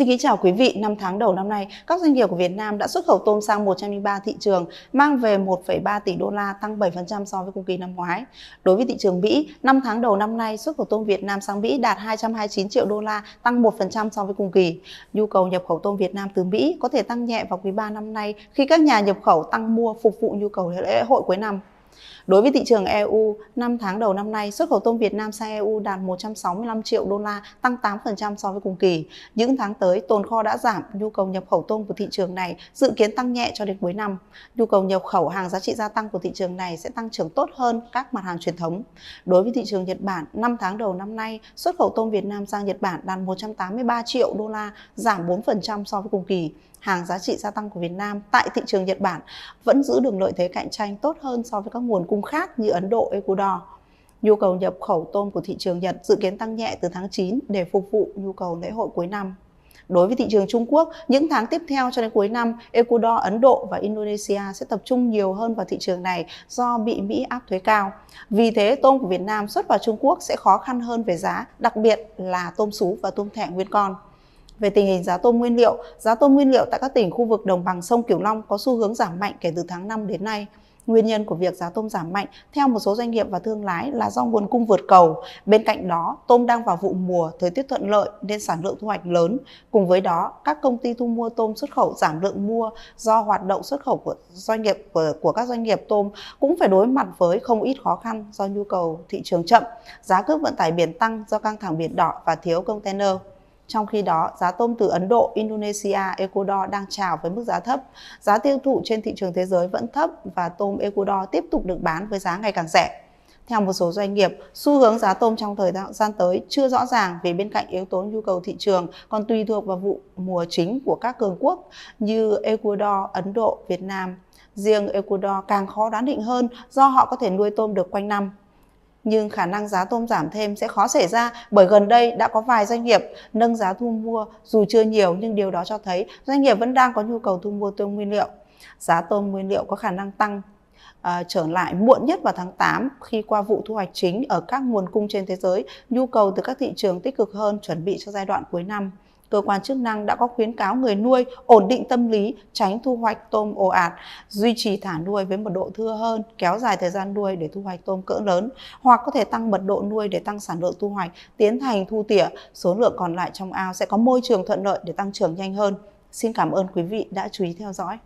Xin kính chào quý vị, 5 tháng đầu năm nay, các doanh nghiệp của Việt Nam đã xuất khẩu tôm sang 103 thị trường, mang về 1,3 tỷ đô la, tăng 7% so với cùng kỳ năm ngoái. Đối với thị trường Mỹ, 5 tháng đầu năm nay, xuất khẩu tôm Việt Nam sang Mỹ đạt 229 triệu đô la, tăng 1% so với cùng kỳ. Nhu cầu nhập khẩu tôm Việt Nam từ Mỹ có thể tăng nhẹ vào quý 3 năm nay khi các nhà nhập khẩu tăng mua phục vụ nhu cầu lễ hội cuối năm. Đối với thị trường EU, 5 tháng đầu năm nay, xuất khẩu tôm Việt Nam sang EU đạt 165 triệu đô la, tăng 8% so với cùng kỳ. Những tháng tới, tồn kho đã giảm, nhu cầu nhập khẩu tôm của thị trường này dự kiến tăng nhẹ cho đến cuối năm. Nhu cầu nhập khẩu hàng giá trị gia tăng của thị trường này sẽ tăng trưởng tốt hơn các mặt hàng truyền thống. Đối với thị trường Nhật Bản, 5 tháng đầu năm nay, xuất khẩu tôm Việt Nam sang Nhật Bản đạt 183 triệu đô la, giảm 4% so với cùng kỳ. Hàng giá trị gia tăng của Việt Nam tại thị trường Nhật Bản vẫn giữ được lợi thế cạnh tranh tốt hơn so với các nguồn cung khác như Ấn Độ, Ecuador. Nhu cầu nhập khẩu tôm của thị trường Nhật dự kiến tăng nhẹ từ tháng 9 để phục vụ nhu cầu lễ hội cuối năm. Đối với thị trường Trung Quốc, những tháng tiếp theo cho đến cuối năm, Ecuador, Ấn Độ và Indonesia sẽ tập trung nhiều hơn vào thị trường này do bị Mỹ áp thuế cao. Vì thế, tôm của Việt Nam xuất vào Trung Quốc sẽ khó khăn hơn về giá, đặc biệt là tôm sú và tôm thẻ nguyên con. Về tình hình giá tôm nguyên liệu tại các tỉnh khu vực đồng bằng sông Cửu Long có xu hướng giảm mạnh kể từ tháng 5 đến nay. Nguyên nhân của việc giá tôm giảm mạnh theo một số doanh nghiệp và thương lái là do nguồn cung vượt cầu. Bên cạnh đó, tôm đang vào vụ mùa, thời tiết thuận lợi nên sản lượng thu hoạch lớn. Cùng với đó, các công ty thu mua tôm xuất khẩu giảm lượng mua do hoạt động xuất khẩu của các doanh nghiệp tôm cũng phải đối mặt với không ít khó khăn do nhu cầu thị trường chậm, giá cước vận tải biển tăng do căng thẳng Biển Đỏ và thiếu container. Trong khi đó, giá tôm từ Ấn Độ, Indonesia, Ecuador đang chào với mức giá thấp. Giá tiêu thụ trên thị trường thế giới vẫn thấp và tôm Ecuador tiếp tục được bán với giá ngày càng rẻ. Theo một số doanh nghiệp, xu hướng giá tôm trong thời gian tới chưa rõ ràng vì bên cạnh yếu tố nhu cầu thị trường còn tùy thuộc vào vụ mùa chính của các cường quốc như Ecuador, Ấn Độ, Việt Nam. Riêng Ecuador càng khó đoán định hơn do họ có thể nuôi tôm được quanh năm. Nhưng khả năng giá tôm giảm thêm sẽ khó xảy ra bởi gần đây đã có vài doanh nghiệp nâng giá thu mua dù chưa nhiều nhưng điều đó cho thấy doanh nghiệp vẫn đang có nhu cầu thu mua tôm nguyên liệu. Giá tôm nguyên liệu có khả năng tăng trở lại muộn nhất vào tháng 8 khi qua vụ thu hoạch chính ở các nguồn cung trên thế giới, nhu cầu từ các thị trường tích cực hơn chuẩn bị cho giai đoạn cuối năm. Cơ quan chức năng đã có khuyến cáo người nuôi ổn định tâm lý, tránh thu hoạch tôm ồ ạt, duy trì thả nuôi với mật độ thưa hơn, kéo dài thời gian nuôi để thu hoạch tôm cỡ lớn, hoặc có thể tăng mật độ nuôi để tăng sản lượng thu hoạch, tiến hành thu tỉa, số lượng còn lại trong ao sẽ có môi trường thuận lợi để tăng trưởng nhanh hơn. Xin cảm ơn quý vị đã chú ý theo dõi.